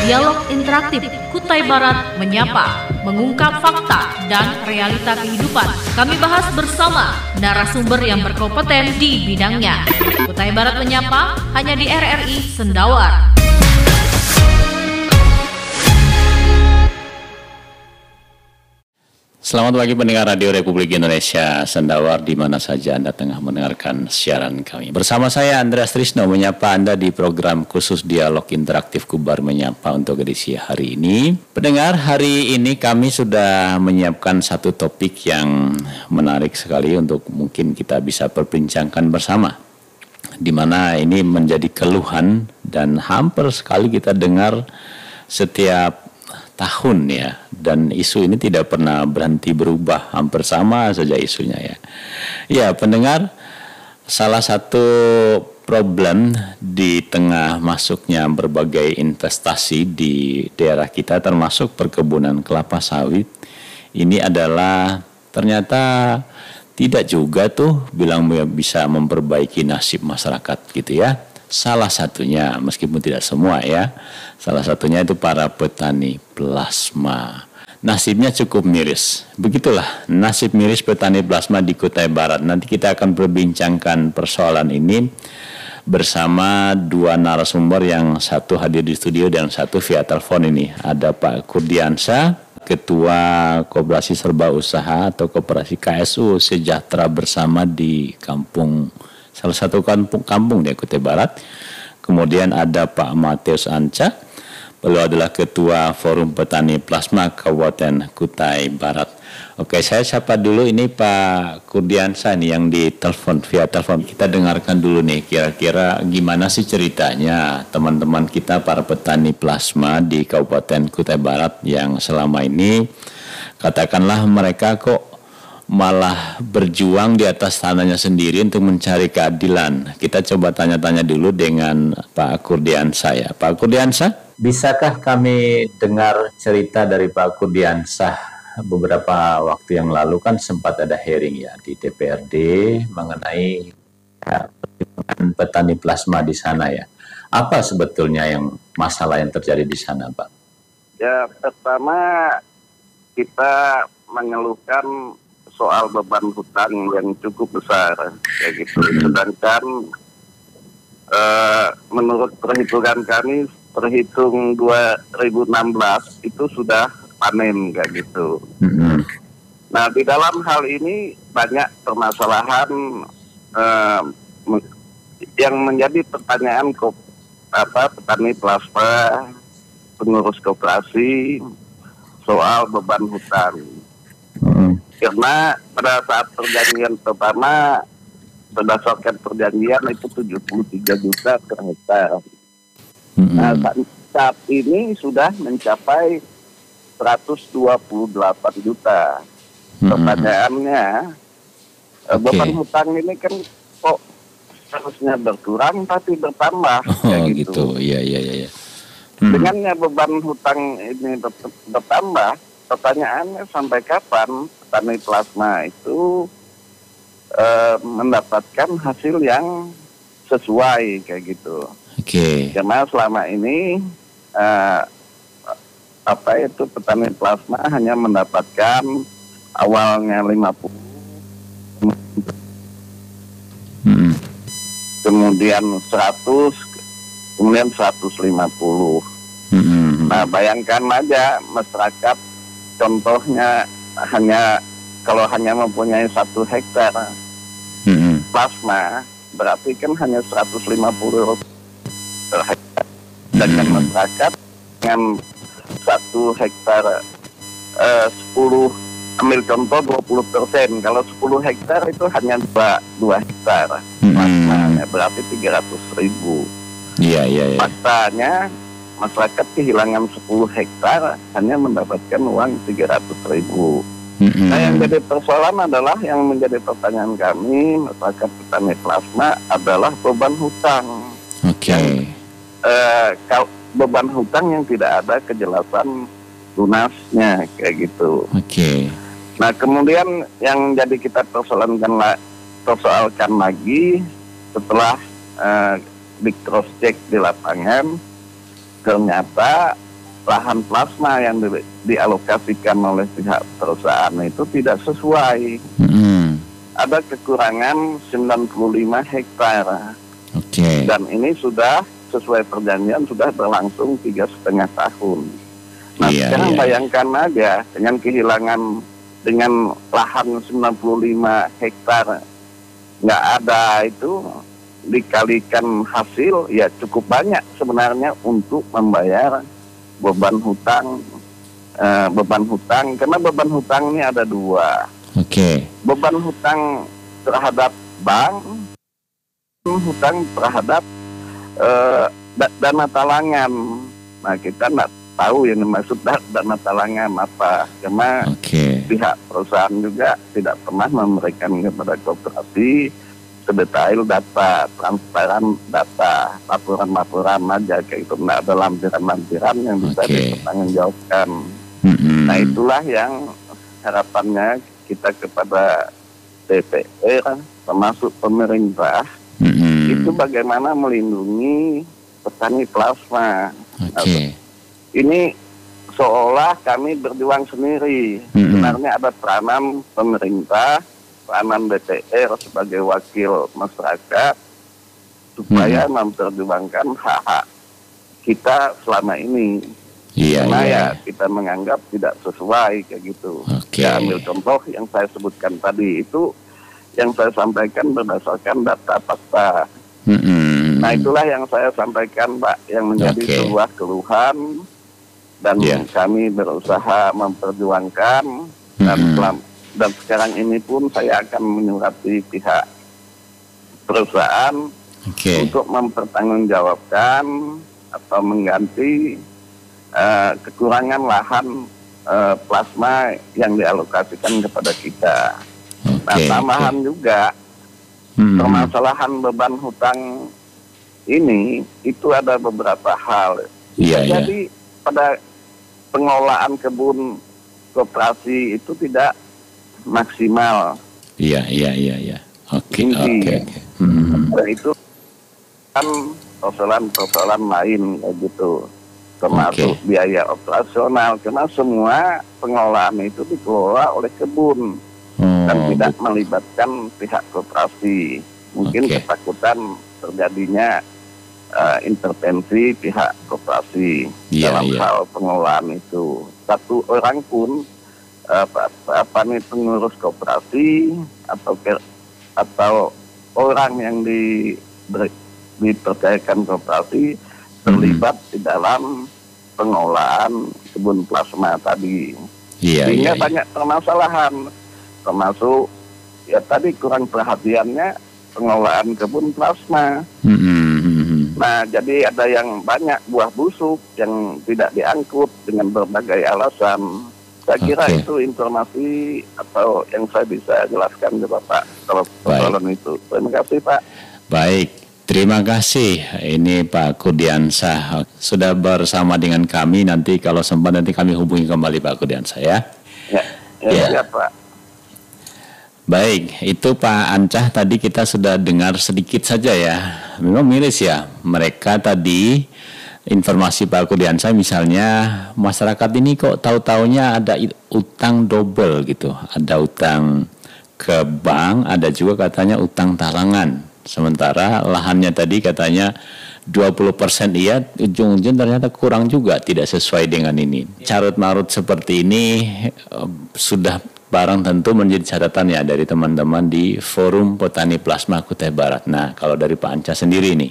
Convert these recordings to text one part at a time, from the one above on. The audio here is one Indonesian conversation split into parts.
Dialog interaktif Kutai Barat menyapa, mengungkap fakta dan realita kehidupan. Kami bahas bersama narasumber yang berkompeten di bidangnya. Kutai Barat menyapa hanya di RRI Sendawar. Selamat pagi pendengar Radio Republik Indonesia Sendawar di mana saja Anda tengah mendengarkan siaran kami. Bersama saya Andreas Trisno menyapa Anda di program khusus Dialog Interaktif Kubar Menyapa untuk edisi hari ini. Pendengar, hari ini kami sudah menyiapkan satu topik yang menarik sekali untuk mungkin kita bisa perbincangkan bersama. Di mana ini menjadi keluhan dan hampir sekali kita dengar setiap tahun ya, dan isu ini tidak pernah berhenti berubah, hampir sama saja isunya ya. Ya pendengar, salah satu problem di tengah masuknya berbagai investasi di daerah kita termasuk perkebunan kelapa sawit ini adalah ternyata tidak juga tuh bilang bisa memperbaiki nasib masyarakat gitu ya. Salah satunya, meskipun tidak semua ya, salah satunya itu para petani plasma. Nasibnya cukup miris. Begitulah nasib miris petani plasma di Kutai Barat. Nanti kita akan perbincangkan persoalan ini bersama dua narasumber, yang satu hadir di studio dan satu via telepon ini. Ada Pak Kurdiansyah, Ketua Koperasi Serba Usaha atau Koperasi KSU Sejahtera Bersama di salah satu kampung di Kutai Barat. Kemudian ada Pak Mateus Anca, beliau adalah Ketua Forum Petani Plasma Kabupaten Kutai Barat. Oke, saya sapa dulu ini Pak Kurdiansyah nih yang ditelepon via telepon. Kita dengarkan dulu nih kira-kira gimana sih ceritanya teman-teman kita para petani plasma di Kabupaten Kutai Barat yang selama ini katakanlah mereka kok malah berjuang di atas tanahnya sendiri untuk mencari keadilan. Kita coba tanya-tanya dulu dengan Pak Kurdiansyah ya. Pak Kurdiansyah, bisakah kami dengar cerita dari Pak Kurdiansyah? Beberapa waktu yang lalu kan sempat ada hearing ya di DPRD mengenai pertimbangan petani plasma di sana ya. Apa sebetulnya yang masalah yang terjadi di sana, Pak? Ya, pertama kita mengeluhkan soal beban hutang yang cukup besar, kayak gitu. Sedangkan menurut perhitungan kami, terhitung 2016 itu sudah panen, kayak gitu. Nah, di dalam hal ini banyak permasalahan yang menjadi pertanyaan petani plasma, pengurus koperasi soal beban hutang. Karena pada saat perjanjian pertama, berdasarkan perjanjian itu 73 juta per hektar. Nah, saat ini sudah mencapai 128 juta. Pertanyaannya, beban hutang ini kan kok harusnya berkurang tapi bertambah. Oh gitu, iya. Dengannya beban hutang ini bertambah, pertanyaannya sampai kapan petani plasma itu mendapatkan hasil yang sesuai kayak gitu. Oke. Karena selama ini petani plasma hanya mendapatkan awalnya 50, kemudian 100, kemudian 150. Nah, bayangkan aja masyarakat, contohnya kalau hanya mempunyai 1 hektar plasma, berarti kan hanya 150 per hektar. Dan masyarakat dengan 1 hektar 10, ambil contoh 20%. Kalau 10 hektar itu hanya 2 hektar plasma, berarti 300.000. Iya. Faktanya masyarakat kehilangan 10 hektar hanya mendapatkan uang 300.000. Nah, yang jadi persoalan adalah, yang menjadi pertanyaan kami masyarakat petani plasma adalah beban hutang. Oke. Beban hutang yang tidak ada kejelasan lunasnya kayak gitu. Oke. Nah, kemudian yang jadi kita persoalkan lagi setelah di cross check di lapangan, ternyata lahan plasma yang dialokasikan oleh pihak perusahaan itu tidak sesuai. Ada kekurangan 95 hektar. Dan ini sudah sesuai perjanjian sudah berlangsung 3,5 tahun. Nah sekarang bayangkan aja dengan kehilangan dengan lahan 95 hektar nggak ada itu dikalikan hasil ya cukup banyak sebenarnya untuk membayar beban hutang karena beban hutang ini ada dua. Beban hutang terhadap bank, hutang terhadap dana talangan. Nah kita nggak tahu yang dimaksud dana talangan apa, karena pihak perusahaan juga tidak pernah memberikan kepada koperasi sedetail data, transparan data, laporan-laporan aja kayak itu, nggak ada lampiran-lampiran yang bisa dipertanggungjawabkan. Nah itulah yang harapannya kita kepada DPR termasuk pemerintah itu bagaimana melindungi petani plasma. Ini seolah kami berjuang sendiri. Sebenarnya ada peranan pemerintah, peranan DPR sebagai wakil masyarakat supaya memperjuangkan hak-hak kita selama ini. Karena ya kita menganggap tidak sesuai kayak gitu. Ya ambil contoh yang saya sebutkan tadi itu yang saya sampaikan berdasarkan data fakta. Nah itulah yang saya sampaikan Pak, yang menjadi sebuah keluhan. Dan kami berusaha memperjuangkan dan sekarang ini pun saya akan menyurati pihak perusahaan untuk mempertanggungjawabkan atau mengganti kekurangan lahan plasma yang dialokasikan kepada kita. Nah tambahan juga permasalahan beban hutang ini itu ada beberapa hal. Jadi pada pengelolaan kebun koperasi itu tidak maksimal. Oke. Dan itu kan persoalan lain kayak gitu, termasuk biaya operasional, karena semua pengelolaan itu dikelola oleh kebun dan tidak melibatkan pihak koperasi. Mungkin ketakutan terjadinya intervensi pihak koperasi dalam hal pengelolaan itu. Satu orang pun pengurus koperasi atau orang yang dipercayakan koperasi terlibat di dalam pengelolaan kebun plasma tadi. Sehingga banyak permasalahan, termasuk ya tadi kurang perhatiannya pengelolaan kebun plasma. Nah, jadi ada yang banyak buah busuk yang tidak diangkut dengan berbagai alasan. Saya kira itu informasi atau yang saya bisa jelaskan ke Bapak kalau persoalan itu. Terima kasih Pak. Baik, terima kasih. Ini Pak Kurdiansyah sudah bersama dengan kami. Nanti kalau sempat nanti kami hubungi kembali Pak Kurdiansyah ya. Ya Pak. Baik, itu Pak Ancah tadi kita sudah dengar sedikit saja ya. Memang miris ya, mereka tadi informasi Pak Kurdiansyah misalnya masyarakat ini kok tahu-taunya ada utang double gitu. Ada utang ke bank, ada juga katanya utang talangan. Sementara lahannya tadi katanya 20% iya, ujung-ujung ternyata kurang juga, tidak sesuai dengan ini. Carut-marut seperti ini sudah barang tentu menjadi catatan ya dari teman-teman di Forum Petani Plasma Kutai Barat. Nah, kalau dari Pak Ancah sendiri nih,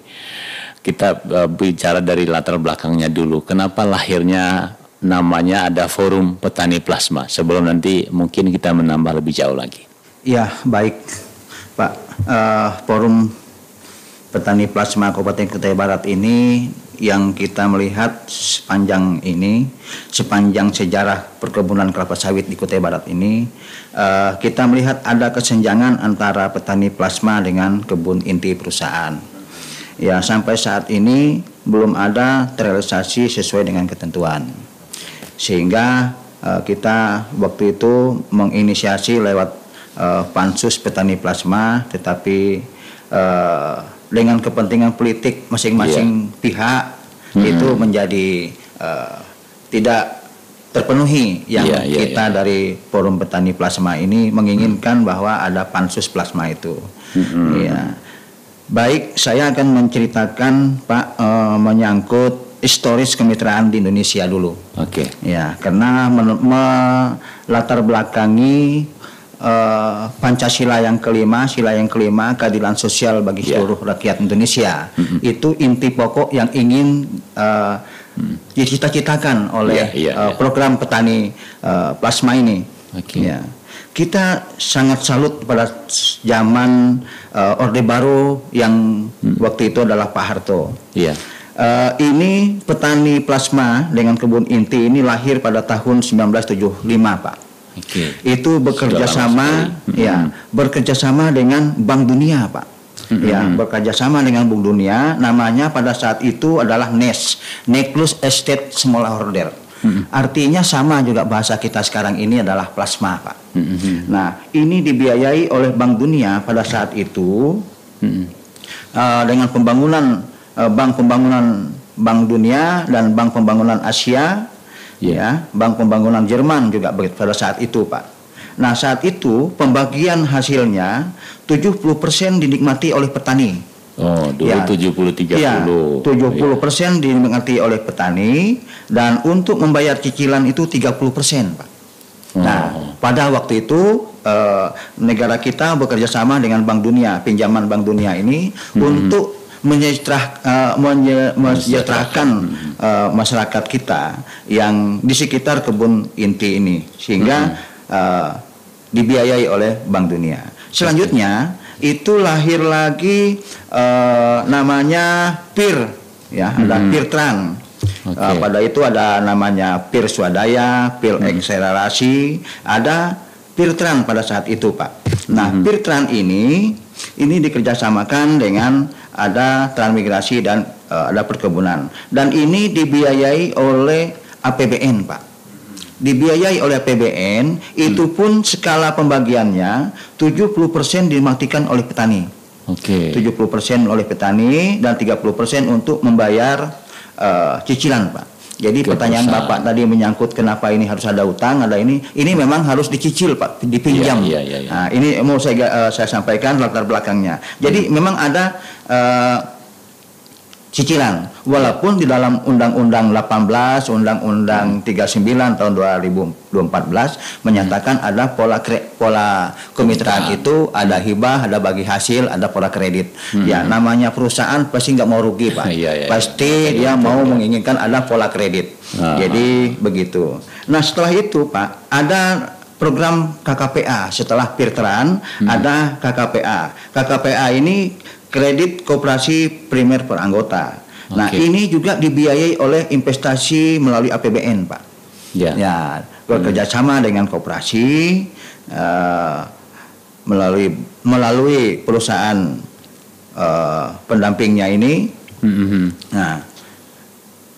kita bicara dari latar belakangnya dulu. Kenapa lahirnya namanya ada Forum Petani Plasma? Sebelum nanti mungkin kita menambah lebih jauh lagi. Ya, baik Pak. Forum Petani Plasma Kabupaten Kutai Barat ini yang kita melihat sepanjang sejarah perkebunan kelapa sawit di Kutai Barat ini, kita melihat ada kesenjangan antara petani plasma dengan kebun inti perusahaan. Ya, sampai saat ini belum ada terrealisasi sesuai dengan ketentuan. Sehingga kita waktu itu menginisiasi lewat pansus petani plasma, tetapi dengan kepentingan politik masing-masing pihak itu menjadi tidak terpenuhi yang kita dari Forum Petani Plasma ini menginginkan bahwa ada pansus plasma itu. Ya. Baik, saya akan menceritakan Pak menyangkut historis kemitraan di Indonesia dulu. Oke. Ya, karena melatar belakangi Pancasila yang kelima, sila yang kelima, keadilan sosial bagi seluruh rakyat Indonesia. Itu inti pokok yang ingin dicita-citakan oleh program petani plasma ini. Ya. Kita sangat salut pada zaman Orde Baru yang waktu itu adalah Pak Harto. Ini petani plasma dengan kebun inti ini lahir pada tahun 1975, Pak. Itu bekerja sama, bekerja sama dengan Bank Dunia, Pak. Bekerja sama dengan Bank Dunia. Namanya pada saat itu adalah NES, Nucleus Estate Smallholder. Artinya sama juga bahasa kita sekarang ini adalah plasma, Pak. Nah, ini dibiayai oleh Bank Dunia pada saat itu dengan pembangunan Bank Dunia dan Bank Pembangunan Asia. Bank Pembangunan Jerman juga pada saat itu, Pak. Nah, saat itu pembagian hasilnya 70% dinikmati oleh petani. Oh, dulu 70-30. 70% dinikmati oleh petani dan untuk membayar cicilan itu 30%, Pak. Nah, pada waktu itu negara kita bekerja sama dengan Bank Dunia, pinjaman Bank Dunia ini untuk mensejahterakan masyarakat kita yang di sekitar kebun inti ini sehingga dibiayai oleh Bank Dunia. Selanjutnya itu lahir lagi namanya PIR, ada PIRTRAN. Pada itu ada namanya PIR Swadaya, PIR Akselerasi, ada PIRTRAN pada saat itu, Pak. Nah, PIRTRAN ini dikerjasamakan dengan ada transmigrasi dan ada perkebunan. Dan ini dibiayai oleh APBN, Pak. Dibiayai oleh APBN, itu pun skala pembagiannya 70% dimatikan oleh petani. 70% oleh petani dan 30% untuk membayar cicilan, Pak. Jadi pertanyaan Bapak tadi menyangkut kenapa ini harus ada utang, ada ini memang harus dicicil, Pak, dipinjam. Nah, ini mau saya sampaikan latar belakangnya. Jadi memang ada cicilan, walaupun di dalam Undang-Undang 18, Undang-Undang 39 tahun 2014 menyatakan ada pola kemitraan itu, ada hibah, ada bagi hasil, ada pola kredit. Ya, namanya perusahaan pasti nggak mau rugi, Pak. Pasti dia mau menginginkan ada pola kredit. Jadi begitu. Nah, setelah itu, Pak, ada program KKPA. Setelah PIRTRAN ada KKPA. KKPA ini kredit koperasi primer per anggota. Nah, ini juga dibiayai oleh investasi melalui APBN, Pak. Ya, bekerja sama dengan koperasi melalui perusahaan pendampingnya ini. Nah,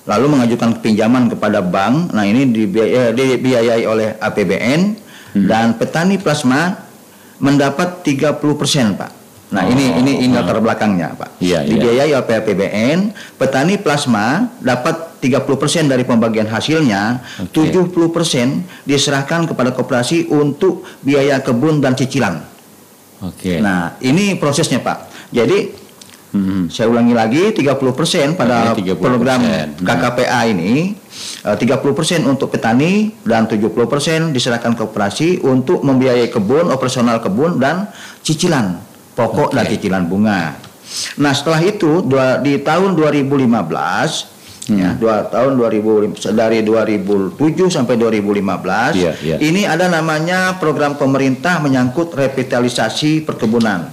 lalu mengajukan pinjaman kepada bank. Nah, ini dibiayai oleh APBN dan petani plasma mendapat 30%, Pak. Nah, ini latar belakangnya, Pak. Dibiayai oleh APBN, petani plasma dapat 30% dari pembagian hasilnya, 70% diserahkan kepada koperasi untuk biaya kebun dan cicilan. Nah, ini prosesnya, Pak. Jadi saya ulangi lagi, 30% pada 30%. Program KKPA ini, 30% untuk petani dan 70% diserahkan koperasi untuk membiayai kebun, operasional kebun dan cicilan pokok dan cicilan bunga. Nah, setelah itu di tahun 2015 dari 2007 sampai 2015 ini ada namanya program pemerintah menyangkut revitalisasi perkebunan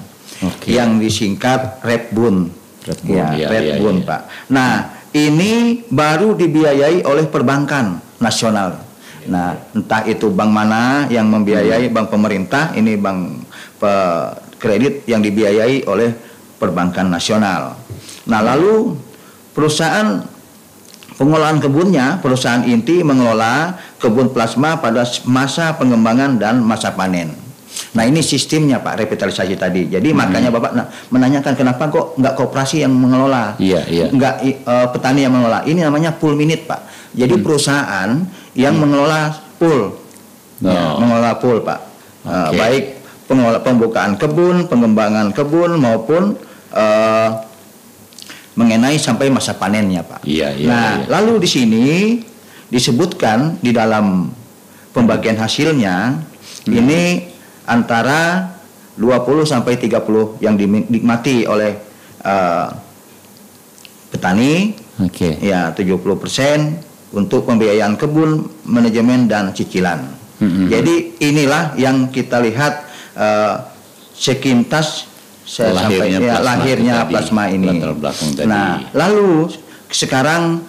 yang disingkat REPBUN. REPBUN, Pak. Nah, ini baru dibiayai oleh perbankan nasional. Nah, entah itu bank mana yang membiayai, bank pemerintah, ini bank kredit yang dibiayai oleh perbankan nasional. Nah, lalu perusahaan pengolahan kebunnya, perusahaan inti mengelola kebun plasma pada masa pengembangan dan masa panen. Nah ini sistemnya Pak, revitalisasi tadi. Jadi makanya Bapak menanyakan kenapa kok nggak koperasi yang mengelola, nggak petani yang mengelola. Ini namanya pool minute Pak. Jadi perusahaan yang mengelola pool, mengelola pool Pak. Baik pembukaan kebun, pengembangan kebun maupun mengenai sampai masa panennya Pak. Lalu di sini disebutkan di dalam pembagian hasilnya ini antara 20 sampai 30 yang dinikmati oleh petani, ya 70% untuk pembiayaan kebun, manajemen dan cicilan. Jadi inilah yang kita lihat sekintas lahirnya plasma ini. Nah, lalu sekarang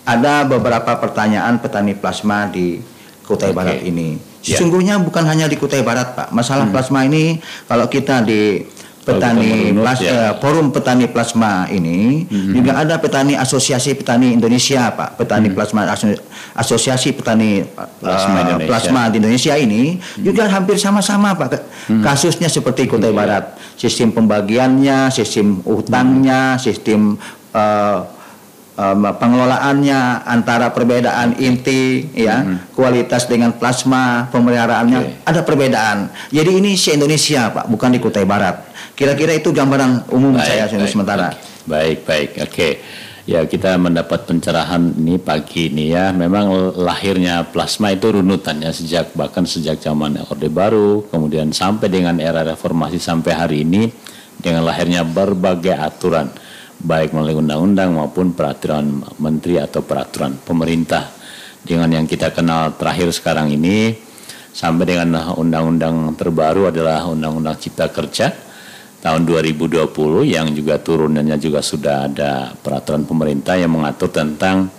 ada beberapa pertanyaan petani plasma di Kutai Barat ini. Sesungguhnya bukan hanya di Kutai Barat Pak. Masalah plasma ini kalau kita di forum petani plasma ini juga ada petani asosiasi petani Indonesia Pak. Petani plasma asosiasi petani plasma di Indonesia ini juga hampir sama-sama Pak. Kasusnya seperti Kutai Barat. Sistem pembagiannya, sistem utangnya, sistem pengelolaannya, antara perbedaan inti kualitas dengan plasma, pemeliharaannya ada perbedaan. Jadi ini se-Indonesia Pak, bukan di Kutai Barat. Kira-kira itu gambaran umum saya sementara. Baik. Ya, kita mendapat pencerahan ini pagi ini ya. Memang lahirnya plasma itu runutannya bahkan sejak zaman Orde Baru, kemudian sampai dengan era reformasi sampai hari ini dengan lahirnya berbagai aturan, baik melalui undang-undang maupun peraturan menteri atau peraturan pemerintah. Dengan yang kita kenal terakhir sekarang ini sampai dengan undang-undang terbaru adalah Undang-Undang Cipta Kerja tahun 2020 yang juga turunannya juga sudah ada peraturan pemerintah yang mengatur tentang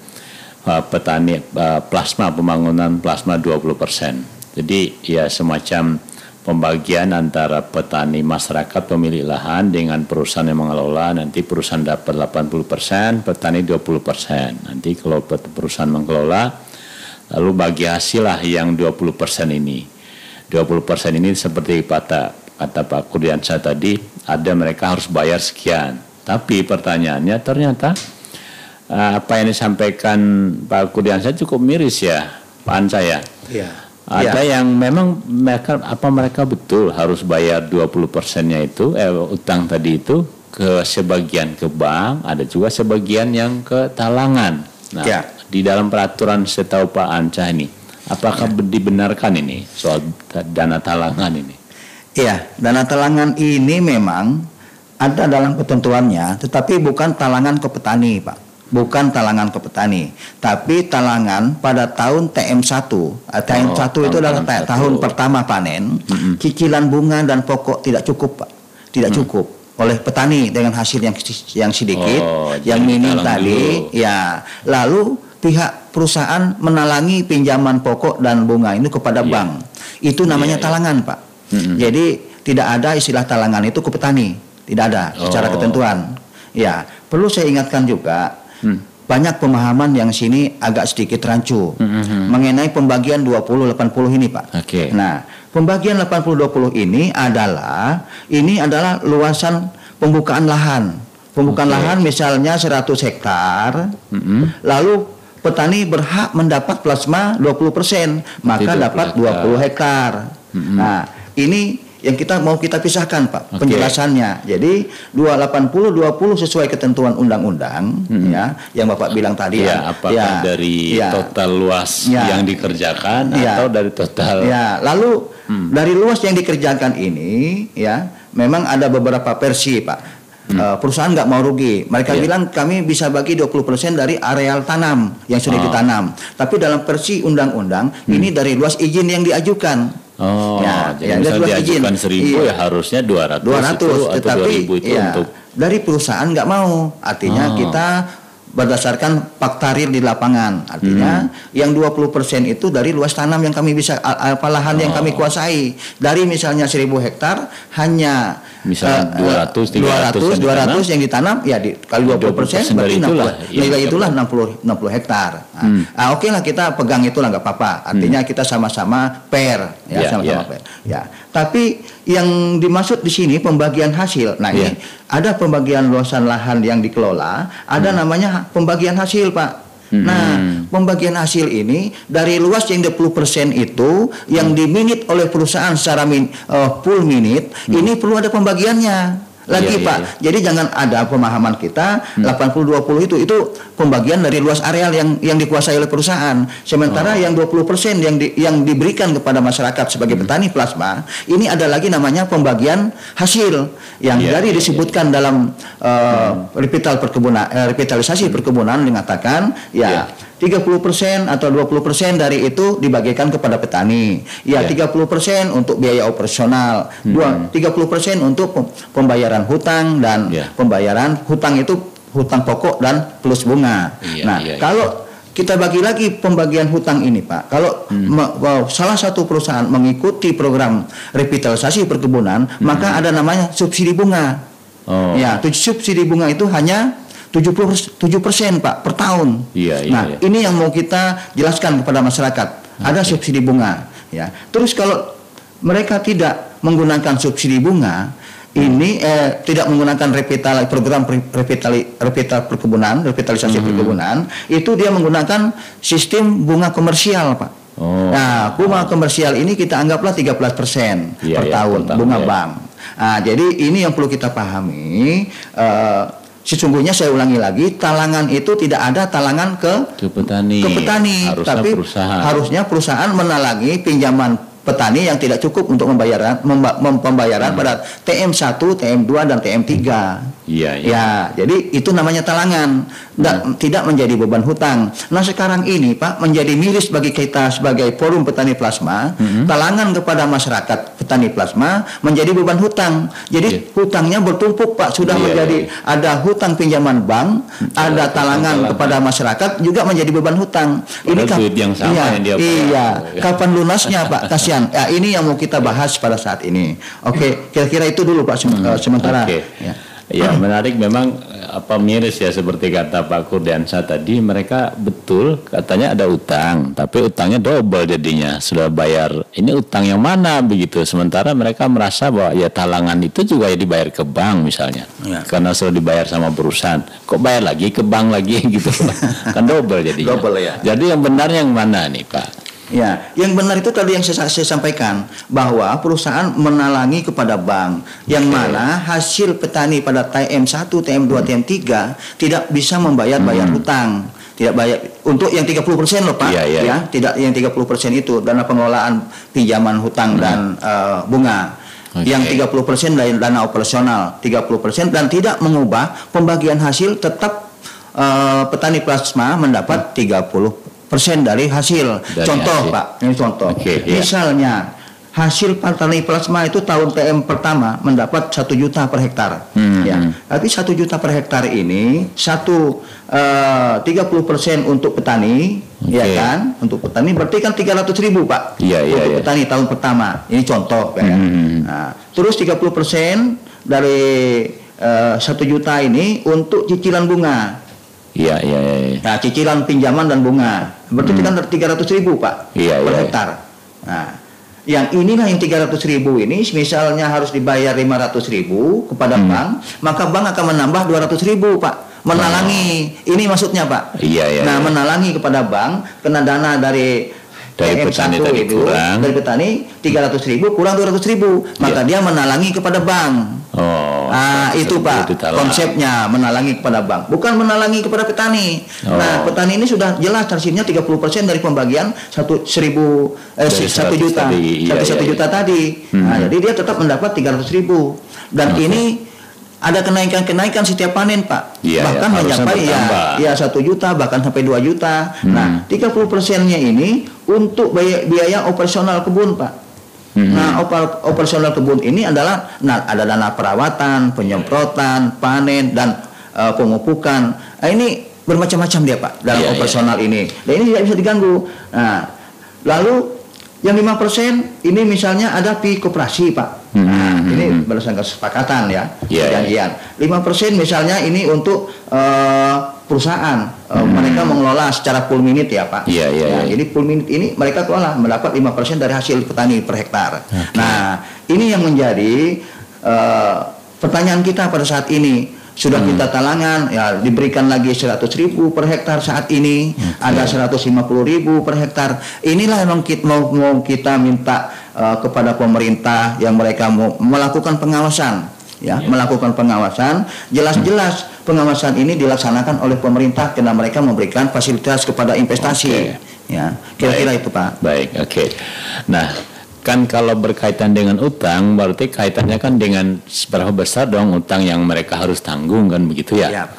petani plasma, pembangunan plasma 20%. Jadi ya semacam pembagian antara petani masyarakat pemilik lahan dengan perusahaan yang mengelola. Nanti perusahaan dapat 80%, petani 20%. Nanti kalau perusahaan mengelola, lalu bagi hasil lah yang 20% ini. 20% ini seperti kata Pak Kurdiansyah tadi, ada mereka harus bayar sekian. Tapi pertanyaannya ternyata apa yang disampaikan Pak Kurdiansyah cukup miris ya, Pak Ansa ya. Ada yang memang mereka betul harus bayar 20%-nya itu utang tadi itu ke sebagian ke bank, ada juga sebagian yang ke talangan. Nah, di dalam peraturan setahu Pak Ansa ini, apakah dibenarkan ini soal dana talangan ini? Iya, dana talangan ini memang ada dalam ketentuannya, tetapi bukan talangan ke petani, Pak. Bukan talangan ke petani, tapi talangan pada tahun TM1. TM1 itu adalah tahun pertama panen. Cicilan bunga dan pokok tidak cukup, Pak. Tidak cukup oleh petani dengan hasil yang sedikit, yang minim tadi. Ya, lalu pihak perusahaan menalangi pinjaman pokok dan bunga ini kepada bank. Itu namanya talangan, Pak. Jadi tidak ada istilah talangan itu ke petani, tidak ada secara ketentuan. Ya, perlu saya ingatkan juga. Banyak pemahaman yang sini agak sedikit rancu mengenai pembagian 20-80 ini Pak. Nah, pembagian 80-20 ini adalah luasan pembukaan lahan. Pembukaan lahan misalnya 100 hektar, lalu petani berhak mendapat plasma 20%, maka dapat 20 hektar. Nah, ini yang mau kita pisahkan Pak penjelasannya. Jadi 280-20 sesuai ketentuan undang-undang ya, yang Bapak bilang tadi apakah dari total luas yang dikerjakan atau dari total lalu dari luas yang dikerjakan ini ya, memang ada beberapa versi Pak. Perusahaan nggak mau rugi. Mereka bilang kami bisa bagi 20% dari areal tanam yang sudah ditanam. Tapi dalam versi undang-undang ini dari luas izin yang diajukan. Jadi misalnya diajukan 1.000 ya harusnya 200 itu, atau 2.000 itu untuk dari perusahaan nggak mau. Artinya kita berdasarkan fakta real di lapangan. Artinya yang 20% itu dari luas tanam yang kami bisa lahan yang kami kuasai. Dari misalnya 1.000 hektar hanya Misalnya 200 yang ditanam ya kali 20% berarti 60. Nilai itulah 60 hektar. Oke lah kita pegang itulah nggak apa-apa. Artinya kita sama-sama fair ya, sama-sama fair. Ya. Tapi yang dimaksud di sini pembagian hasil. Nah, ini ada pembagian luasan lahan yang dikelola, ada namanya pembagian hasil, Pak. Nah, pembagian hasil ini dari luas yang 20% itu yang diminit oleh perusahaan secara full minute, ini perlu ada pembagiannya. Lagi Pak, jadi jangan ada pemahaman kita 80-20 itu pembagian dari luas areal yang dikuasai oleh perusahaan. Sementara yang 20% yang diberikan kepada masyarakat sebagai petani plasma, ini ada lagi namanya pembagian hasil yang disebutkan dalam revitalisasi perkebunan mengatakan 30% atau 20% dari itu dibagikan kepada petani. 30% untuk biaya operasional, 30% untuk pembayaran hutang dan pembayaran hutang itu hutang pokok dan plus bunga. Kalau kita bagi lagi pembagian hutang ini, Pak. Kalau salah satu perusahaan mengikuti program revitalisasi perkebunan, maka ada namanya subsidi bunga. Subsidi bunga itu hanya 7% Pak per tahun. Ini yang mau kita jelaskan kepada masyarakat. Ada subsidi bunga. Terus kalau mereka tidak menggunakan subsidi bunga, ini tidak menggunakan program revitalisasi perkebunan, itu dia menggunakan sistem bunga komersial, Pak. Nah, bunga komersial ini kita anggaplah 13% per tahun bunga bank. Jadi ini yang perlu kita pahami. Sesungguhnya saya ulangi lagi, talangan itu tidak ada talangan ke petani, tapi harusnya perusahaan menalangi pinjaman petani yang tidak cukup untuk pembayaran pada TM1, TM2 dan TM3. Jadi itu namanya talangan, tidak menjadi beban hutang. Nah, sekarang ini Pak menjadi miris bagi kita sebagai forum petani plasma, talangan kepada masyarakat petani plasma menjadi beban hutang. Jadi hutangnya bertumpuk, Pak, sudah menjadi ada hutang pinjaman bank, ada talangan kepada masyarakat juga menjadi beban hutang. Ini duit yang sama yang dia kapan lunasnya, Pak? Kasihan. Ini yang mau kita bahas pada saat ini. Oke, kira-kira itu dulu, Pak, sementara. Menarik memang miris ya, seperti kata Pak Kurdiansa tadi, mereka betul katanya ada utang, tapi utangnya double jadinya, sudah bayar ini utang yang mana begitu, sementara mereka merasa bahwa talangan itu juga dibayar ke bank misalnya, karena sudah dibayar sama perusahaan, kok bayar lagi ke bank lagi gitu. Kan double jadinya. Jadi yang benar yang mana nih, Pak? Yang benar itu tadi yang saya sampaikan, bahwa perusahaan menalangi kepada bank, yang mana hasil petani pada TM1, TM2, TM3 tidak bisa membayar hutang. Tidak bayar untuk yang 30% loh, Pak. Tidak yang 30% itu dana pengelolaan pinjaman hutang dan bunga. Yang 30% dari dana operasional, 30% dan tidak mengubah pembagian hasil, tetap petani plasma mendapat 30% dari hasil. Contoh, Pak, ini contoh. Misalnya hasil petani plasma itu tahun TM pertama mendapat 1 juta per hektar. Tapi 1 juta per hektar ini 30% untuk petani, untuk petani berarti kan 300.000, Pak. Untuk petani tahun pertama. Ini contoh, Nah, terus 30% dari 1 juta ini untuk cicilan bunga. Nah, cicilan pinjaman dan bunga berarti kan 300.000, Pak, per hektar. Nah, yang inilah yang 300.000 ini misalnya harus dibayar 500.000 kepada bank, maka bank akan menambah 200.000, Pak, menalangi. Ini maksudnya, Pak. Nah, menalangi kepada bank kena dana dari petani tadi itu kurang. Dari petani 300.000 kurang 200.000, maka dia menalangi kepada bank. Itu, Pak, konsepnya menalangi kepada bank, bukan menalangi kepada petani. Nah, petani ini sudah jelas nasibnya 30% dari pembagian 1 juta tadi. Nah, jadi dia tetap mendapat 300.000 dan ini ada kenaikan setiap panen, Pak. Bahkan mencapai 1 juta bahkan sampai 2 juta. Nah, 30%-nya ini untuk biaya operasional kebun, Pak. Nah, operasional kebun ini adalah ada dana perawatan, penyemprotan, panen dan pemupukan. Nah, ini bermacam-macam dia, Pak, dalam operasional ini. Dan ini tidak bisa diganggu. Nah, lalu yang 5% ini misalnya ada pi koperasi, Pak. Nah, ini berdasarkan kesepakatan ya, perjanjian. 5% misalnya ini untuk perusahaan, mereka mengelola secara full minute ya Pak. Jadi full minute ini mereka kelola mendapat 5% dari hasil petani per hektar. Nah, ini yang menjadi pertanyaan kita pada saat ini. Sudah kita talangan ya, diberikan lagi 100.000 per hektar saat ini, ada 150.000 per hektar. Inilah yang mau kita minta kepada pemerintah yang mereka mau melakukan pengawasan ya, melakukan pengawasan. Jelas-jelas pengawasan ini dilaksanakan oleh pemerintah karena mereka memberikan fasilitas kepada investasi. Ya, kira-kira itu Pak. Baik, Nah, kan kalau berkaitan dengan utang, berarti kaitannya kan dengan seberapa besar dong utang yang mereka harus tanggung kan begitu ya?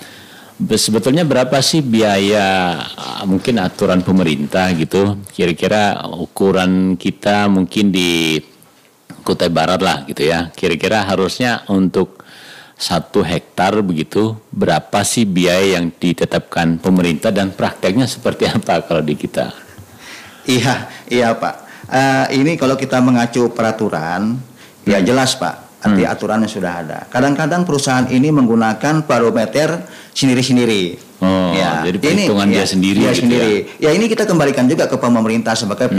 Sebetulnya berapa sih biaya, mungkin aturan pemerintah gitu, kira-kira ukuran kita mungkin di Kutai Barat lah gitu ya, kira-kira harusnya untuk 1 hektar begitu, berapa sih biaya yang ditetapkan pemerintah dan prakteknya seperti apa kalau di kita? Iya Pak. Ini kalau kita mengacu peraturan, ya jelas Pak, arti aturannya sudah ada. Kadang-kadang perusahaan ini menggunakan barometer sendiri-sendiri. Jadi perhitungan dia sendiri. Ya ini kita kembalikan juga ke pemerintah sebagai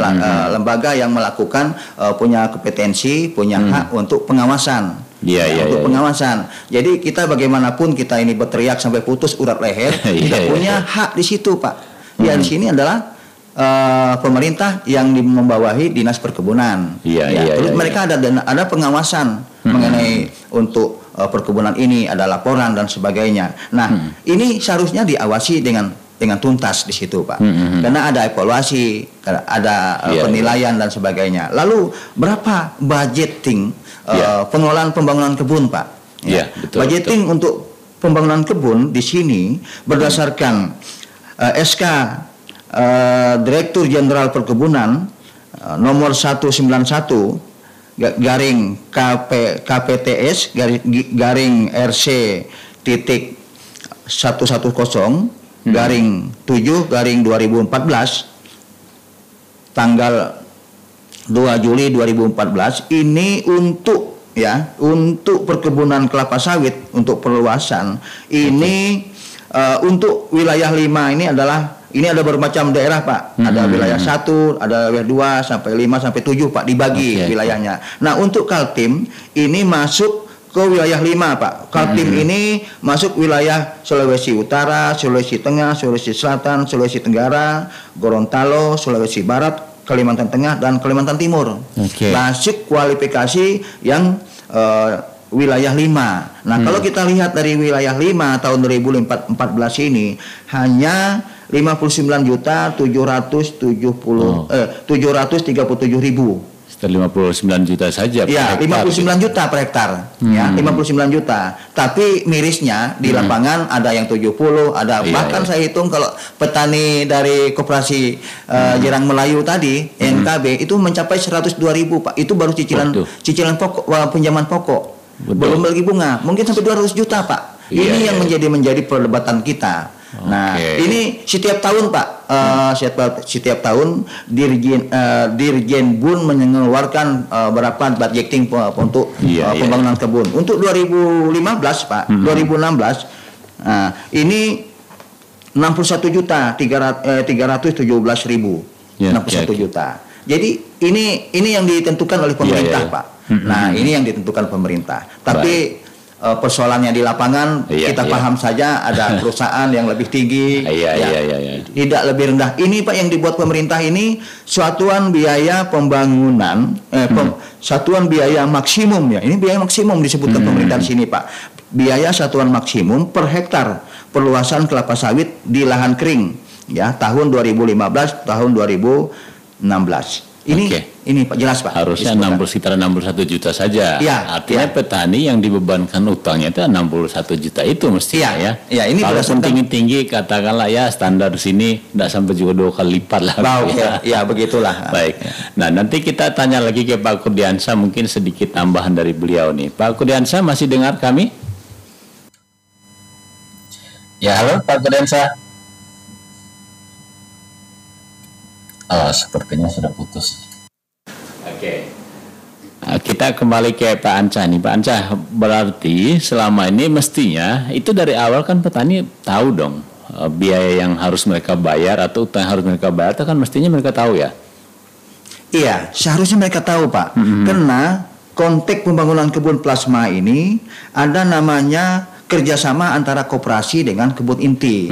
lembaga yang melakukan punya kompetensi, punya hak untuk pengawasan. Untuk pengawasan. Jadi kita bagaimanapun kita ini berteriak sampai putus urat leher, kita punya hak di situ Pak. Ya di sini adalah pemerintah yang membawahi dinas perkebunan. Terus mereka ada pengawasan mengenai untuk perkebunan ini, ada laporan dan sebagainya. Nah, ini seharusnya diawasi dengan tuntas di situ Pak. Karena ada evaluasi, ada penilaian dan sebagainya. Lalu berapa budgeting pengelolaan pembangunan kebun Pak? Budgeting untuk pembangunan kebun di sini berdasarkan SK Direktur Jenderal Perkebunan nomor 191 garing KPTS garing RC titik 110 garing 7 garing 2014 tanggal 2 Juli 2014 ini untuk perkebunan kelapa sawit untuk perluasan ini untuk wilayah 5 ini ada bermacam daerah Pak. Ada wilayah 1, ada wilayah 2 sampai 5 sampai 7 Pak, dibagi wilayahnya. Nah, untuk Kaltim ini masuk ke wilayah 5 Pak. Kaltim ini masuk wilayah Sulawesi Utara, Sulawesi Tengah, Sulawesi Selatan, Sulawesi Tenggara, Gorontalo, Sulawesi Barat, Kalimantan Tengah dan Kalimantan Timur. Masuk kualifikasi yang wilayah 5. Nah, kalau kita lihat dari wilayah 5 tahun 2014 ini hanya 59.737.000. Sekitar 59 juta saja per hektar. 59 juta per hektar. 59 juta. Tapi mirisnya di lapangan ada yang 70, ada bahkan saya hitung kalau petani dari Koperasi Jirang Melayu tadi, NKB itu mencapai 102.000 Pak. Itu baru cicilan pokok, pinjaman pokok. Belum lagi bunga. Mungkin sampai 200 juta Pak. Ini yang menjadi perdebatan kita. Nah, ini setiap tahun Pak, setiap tahun Dirjen BUN mengeluarkan berapa budgeting untuk pembangunan kebun. Untuk 2015 Pak, 2016 ini 61.317.000, 61 juta. Jadi ini yang ditentukan oleh pemerintah Pak. Nah, ini yang ditentukan pemerintah. Tapi persoalannya di lapangan kita paham saja ada perusahaan yang lebih tinggi, tidak lebih rendah. Ini Pak yang dibuat pemerintah ini satuan biaya pembangunan, satuan biaya maksimum ya. Ini biaya maksimum disebutkan pemerintah di sini Pak. Biaya satuan maksimum per hektar perluasan kelapa sawit di lahan kering ya tahun 2015 tahun 2016. Ini Pak jelas Pak. Harusnya sekitar 61 juta saja. Artinya petani yang dibebankan utangnya itu 61 juta itu mestinya ya. Ini kalau tinggi-tinggi katakanlah ya standar sini tidak sampai juga 2 kali lipat lah. Begitulah. Baik. Nah, nanti kita tanya lagi ke Pak Kurdiansyah, mungkin sedikit tambahan dari beliau nih. Pak Kurdiansyah masih dengar kami? Ya, halo Pak Kurdiansyah. Sepertinya sudah putus. Oke, kita kembali ke Pak Ancah nih. Pak Ancah, berarti selama ini mestinya itu dari awal kan petani tahu dong biaya yang harus mereka bayar atau utang yang harus mereka bayar, itu kan mestinya mereka tahu ya? Iya, seharusnya mereka tahu Pak. Karena konteks pembangunan kebun plasma ini ada namanya kerjasama antara koperasi dengan kebun inti.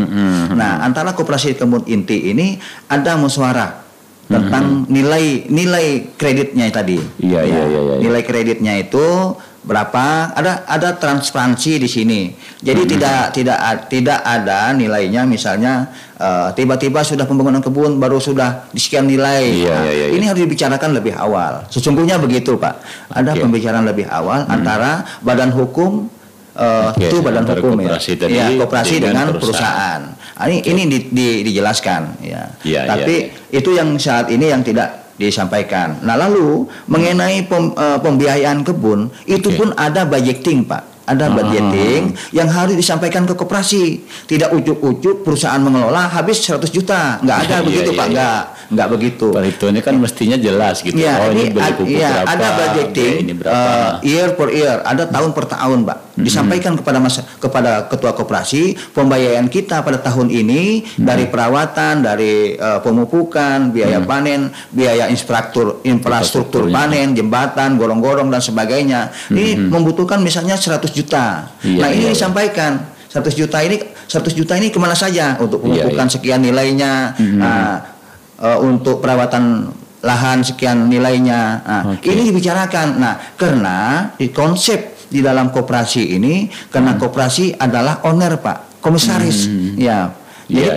Nah, antara koperasi dan kebun inti ini ada musyawarah tentang nilai kreditnya tadi. Iya. Nilai kreditnya itu berapa? Ada transparansi di sini. Jadi tidak ada nilainya, misalnya tiba-tiba sudah pembangunan kebun baru sudah di sekian nilai. Iya. Ini harus dibicarakan lebih awal. Sesungguhnya begitu Pak. Ada pembicaraan lebih awal antara badan hukum itu badan hukum koperasi dengan perusahaan. Ini dijelaskan ya. Tapi itu yang saat ini yang tidak disampaikan. Nah, lalu mengenai pembiayaan kebun itu pun ada budgeting Pak. Ada budgeting yang harus disampaikan ke koperasi. Tidak ujuk-ujuk perusahaan mengelola habis 100 juta. Nggak ada begitu Pak. Nggak begitu. Perhitungannya kan mestinya jelas gitu. Ini beli pupuk berapa, ada budgeting year per year, ada tahun per tahun Pak. Disampaikan kepada ketua koperasi pembayaran kita pada tahun ini dari perawatan, dari pemupukan, biaya panen, biaya infrastruktur panen, jembatan, gorong-gorong dan sebagainya. Ini membutuhkan misalnya 100 juta. Ini disampaikan 100 juta ini kemana saja untuk pemupukan sekian nilainya, untuk perawatan lahan sekian nilainya. Ini dibicarakan. Nah, karena di konsep di dalam koperasi ini, karena koperasi adalah owner Pak, komisaris. Jadi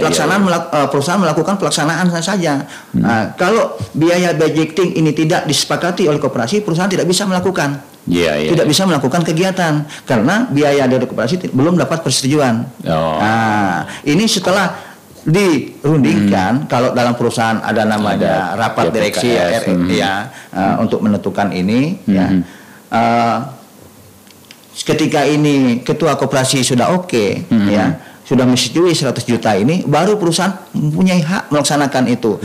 perusahaan melakukan pelaksanaan saja. Nah, kalau biaya budgeting ini tidak disepakati oleh koperasi, perusahaan tidak bisa melakukan. Tidak bisa melakukan kegiatan karena biaya dari koperasi belum dapat persetujuan. Nah, ini setelah dirundingkan, kalau dalam perusahaan ada namanya rapat direksi untuk menentukan ini. Ketika ini ketua koperasi sudah sudah menyetujui 100 juta ini, baru perusahaan mempunyai hak melaksanakan itu.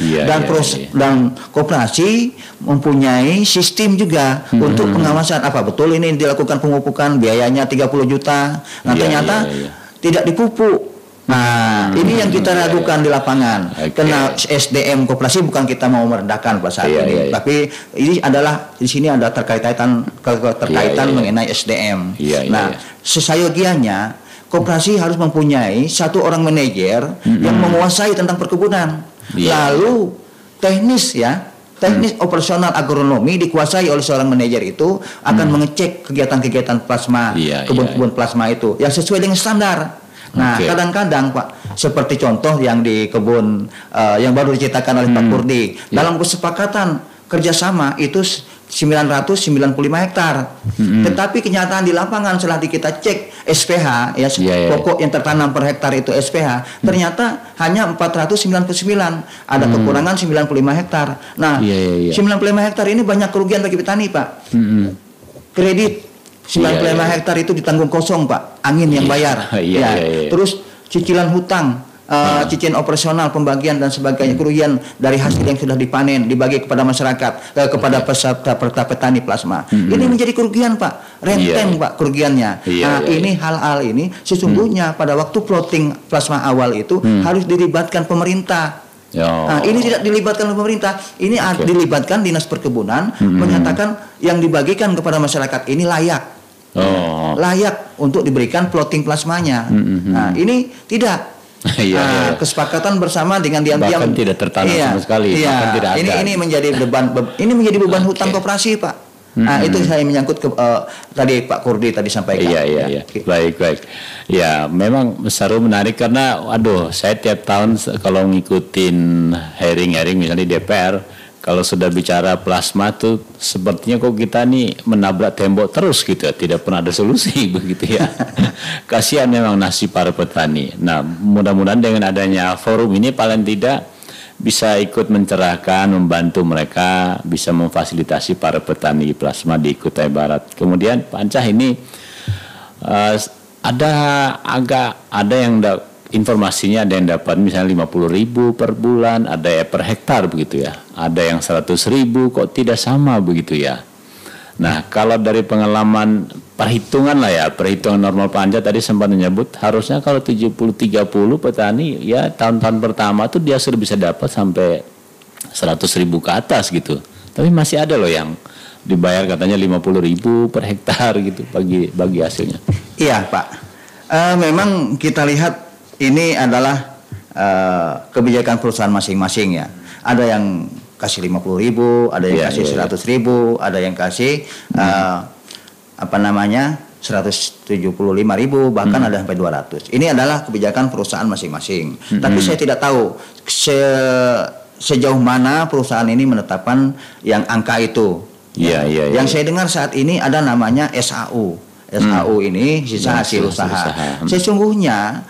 Dan koperasi mempunyai sistem juga untuk pengawasan, apa betul ini dilakukan pemupukan, biayanya 30 juta. Nah, ternyata tidak dipupuk. Nah, ini yang kita ragukan di lapangan. Karena SDM koperasi bukan kita mau merendahkan pada saat ini, tapi ini adalah di sini ada terkaitan mengenai SDM. Sesayogianya koperasi harus mempunyai satu orang manajer yang menguasai tentang perkebunan. Lalu teknis operasional agronomi dikuasai oleh seorang manajer itu akan mengecek kegiatan-kegiatan plasma, kebun-kebun plasma itu yang sesuai dengan standar. Nah, kadang-kadang Pak, seperti contoh yang di kebun yang baru diceritakan oleh Pak Kurdi, dalam kesepakatan kerjasama itu 995 hektar. Tetapi kenyataan di lapangan setelah kita cek SPH pokok yang tertanam per hektar itu SPH, ternyata hanya 499, ada kekurangan 95 hektar. Nah, 95 hektar ini banyak kerugian bagi petani Pak. Kredit 95 hektar itu ditanggung kosong Pak, angin yang bayar. Terus cicilan hutang, cicilan operasional, pembagian dan sebagainya, kerugian dari hasil yang sudah dipanen dibagi kepada masyarakat, kepada peserta petani plasma. Ini menjadi kerugian Pak, renteng Pak kerugiannya. Ini hal-hal ini sesungguhnya pada waktu plotting plasma awal itu harus dilibatkan pemerintah. Nah, ini tidak dilibatkan oleh pemerintah, ini dilibatkan dinas perkebunan, menyatakan yang dibagikan kepada masyarakat ini layak. Layak untuk diberikan plotting plasmanya. Nah, ini tidak. Kesepakatan bersama dengan diam-diam tidak tertanam sama sekali. Tidak ada. Ini menjadi beban hutang koperasi Pak. Nah, itu saya menyangkut ke tadi Pak Kurdi tadi sampaikan. Baik. Ya, memang seru menarik karena saya tiap tahun kalau ngikutin hearing misalnya di DPR, kalau sudah bicara plasma tuh sepertinya kok kita nih menabrak tembok terus gitu ya, tidak pernah ada solusi begitu ya. Kasihan memang nasib para petani. Nah, mudah-mudahan dengan adanya forum ini paling tidak bisa ikut mencerahkan, membantu mereka, bisa memfasilitasi para petani plasma di Kutai Barat. Kemudian Pak Ancah ini ada yang informasinya, ada yang dapat misalnya 50.000 per bulan, ada per hektar begitu ya. Ada yang 100.000, kok tidak sama begitu ya. Nah, kalau dari pengalaman perhitungan lah ya, perhitungan normal panja tadi sempat menyebut harusnya kalau 70-30 petani ya tahun-tahun pertama tuh dia sudah bisa dapat sampai 100.000 ke atas gitu. Tapi masih ada loh yang dibayar katanya 50.000 per hektar gitu bagi hasilnya. Iya Pak, memang kita lihat ini adalah kebijakan perusahaan masing-masing ya. Ada yang kasih 50.000, ada yang kasih 100.000, ada yang kasih 175.000, bahkan ada sampai 200. Ini adalah kebijakan perusahaan masing-masing. Tapi saya tidak tahu sejauh mana perusahaan ini menetapkan yang angka itu. Yang saya dengar saat ini ada namanya SAU. SAU ini sisa hasil usaha. Sesungguhnya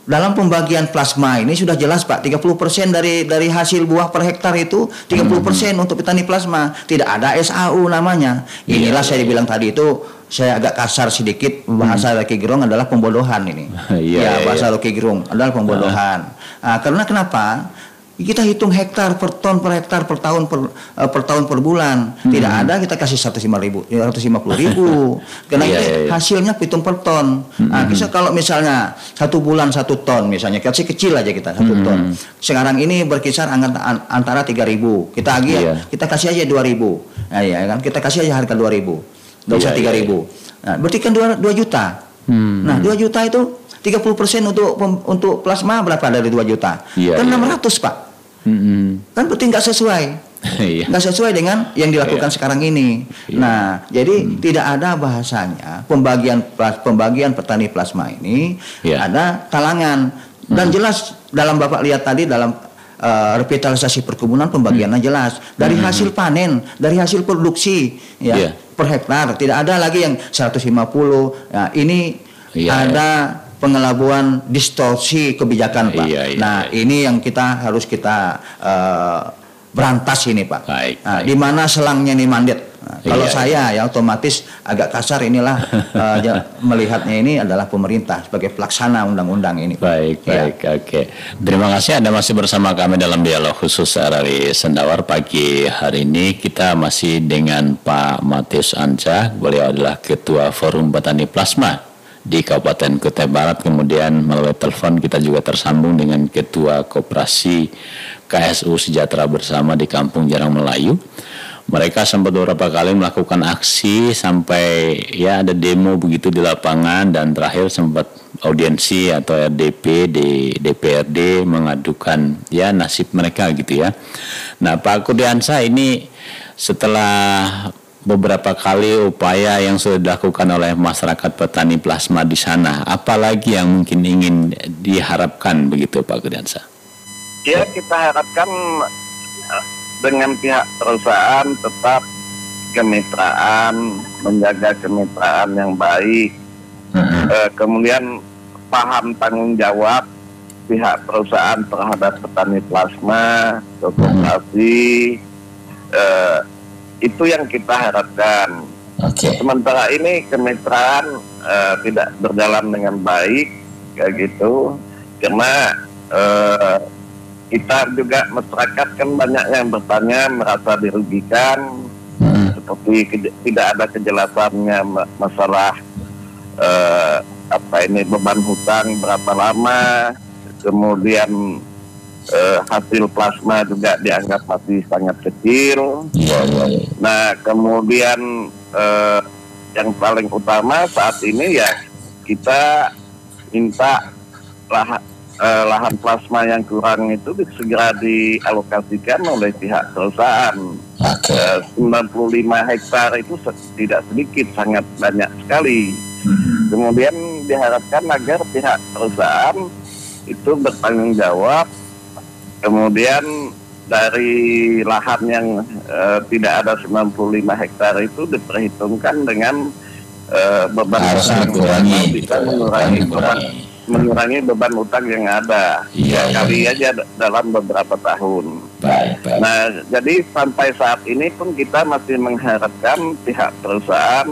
dalam pembagian plasma ini sudah jelas Pak, 30% dari hasil buah per hektar itu 30% untuk petani plasma. Tidak ada SAU namanya. Inilah saya bilang tadi itu, saya agak kasar sedikit, bahasa Rocky Gerung adalah pembodohan ini. Bahasa Rocky Gerung adalah pembodohan. Karena kenapa? Kita hitung hektar per ton per hektar per tahun per bulan. Tidak ada kita kasih 150.000. Karena hasilnya hitung per ton. Bisa kalau misalnya 1 bulan 1 ton misalnya, kasih kecil aja kita 1 ton. Sekarang ini berkisar antara 3.000. Kita kasih aja 2.000. Nah, ya kan? Kita kasih aja harga 2.000. Enggak usah 3.000. Nah, berarti kan 2 juta. Nah, 2 juta itu 30% untuk plasma berapa dari 2 juta? Kan 600 Pak. Kan berarti nggak sesuai, nggak sesuai dengan yang dilakukan sekarang ini. Nah, jadi tidak ada bahasanya pembagian petani plasma ini ada talangan dan jelas dalam Bapak lihat tadi dalam revitalisasi perkebunan pembagiannya jelas dari hasil panen, dari hasil produksi per hektar, tidak ada lagi yang 150. Nah, ini ada pengelabuan distorsi kebijakan Pak. Ini yang harus kita berantas ini Pak. Di mana selangnya ini mandat. Kalau saya ya otomatis agak kasar inilah melihatnya ini adalah pemerintah sebagai pelaksana undang-undang ini. Oke. Terima kasih Anda masih bersama kami dalam dialog khusus RRI Sendawar pagi hari ini. Kita masih dengan Pak Matius Anca. Beliau adalah Ketua Forum Petani Plasma di Kabupaten Kutai Barat. Kemudian melalui telepon kita juga tersambung dengan Ketua Koperasi KSU Sejahtera Bersama di Kampung Jarang Melayu. Mereka sempat beberapa kali melakukan aksi sampai ada demo begitu di lapangan, dan terakhir sempat audiensi atau RDP di DPRD mengadukan nasib mereka gitu ya. Nah, Pak Kurdiansa, ini setelah beberapa kali upaya yang sudah dilakukan oleh masyarakat petani plasma di sana, apalagi yang mungkin ingin diharapkan begitu Pak Kurdiansa? Ya, kita harapkan dengan pihak perusahaan tetap kemitraan, menjaga kemitraan yang baik, kemudian paham tanggung jawab pihak perusahaan terhadap petani plasma, koperasi, itu yang kita harapkan. Sementara ini kemitraan tidak berjalan dengan baik kayak gitu, karena kita juga masyarakat kan banyak yang bertanya merasa dirugikan, seperti tidak ada kejelasannya masalah beban hutang berapa lama, kemudian hasil plasma juga dianggap masih sangat kecil. Nah, kemudian yang paling utama saat ini kita minta lahan plasma yang kurang itu segera dialokasikan oleh pihak perusahaan. 95 hektar itu tidak sedikit, sangat banyak sekali. Kemudian diharapkan agar pihak perusahaan itu bertanggung jawab. Kemudian dari lahan yang tidak ada 95 hektar itu diperhitungkan dengan beban utang, bisa mengurangi beban utang yang ada kali aja dalam beberapa tahun. Nah, jadi sampai saat ini pun kita masih mengharapkan pihak perusahaan,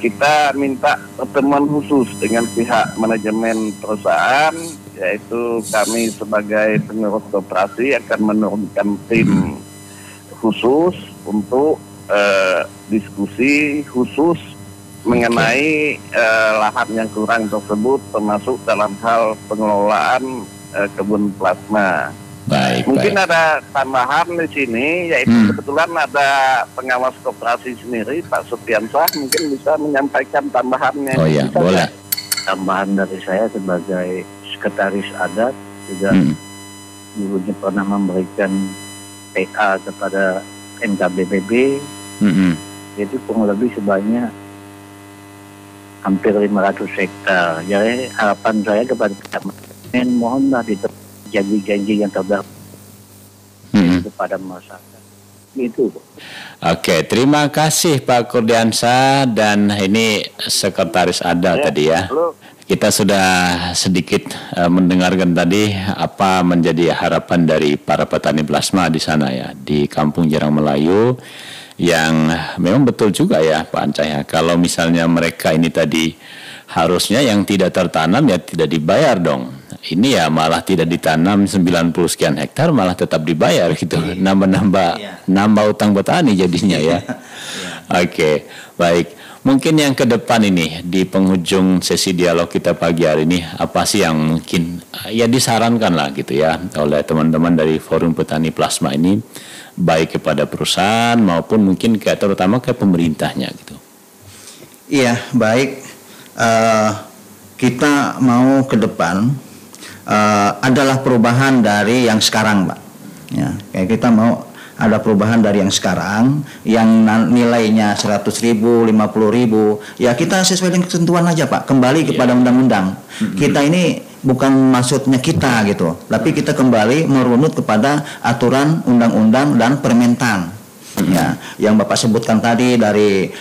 kita minta pertemuan khusus dengan pihak manajemen perusahaan, yaitu kami sebagai pengurus koperasi akan menurunkan tim khusus untuk diskusi khusus mengenai lahan yang kurang tersebut, termasuk dalam hal pengelolaan kebun plasma. Mungkin ada tambahan di sini, yaitu kebetulan ada pengawas koperasi sendiri, Pak Supiansah, mungkin bisa menyampaikan tambahannya. Oh ya, boleh. Tambahan dari saya sebagai sekretaris adat juga dulunya pernah memberikan PA kepada MKBPB, itu kurang lebih sebanyak hampir 500 hektar. Jadi harapan saya kepada kami, mohonlah janji-janji yang terdapat kepada masyarakat. Itu. Oke, terima kasih Pak Kurdiansyah, dan ini sekretaris adat tadi ya. Kita sudah sedikit mendengarkan tadi apa menjadi harapan dari para petani plasma di sana ya, di Kampung Jarang Melayu, yang memang betul juga ya Pak Ancah ya, kalau misalnya mereka ini tadi harusnya yang tidak tertanam ya tidak dibayar dong. Ini ya malah tidak ditanam 90 sekian hektar malah tetap dibayar gitu. Nambah utang petani jadinya ya. Oke, baik. Mungkin yang ke depan ini di penghujung sesi dialog kita pagi hari ini, apa sih yang mungkin ya disarankan lah gitu ya oleh teman-teman dari Forum Petani Plasma ini, baik kepada perusahaan maupun mungkin terutama ke pemerintahnya gitu. Iya, baik. Kita mau ke depan adalah perubahan dari yang sekarang, Pak. Ya, kayak kita mau ada perubahan dari yang sekarang, yang nilainya 100.000, 50.000, ya kita sesuai dengan ketentuan aja Pak, kembali kepada undang-undang. Kita ini bukan maksudnya kita gitu, tapi kita kembali merunut kepada aturan undang-undang dan permentan. Ya, yang Bapak sebutkan tadi dari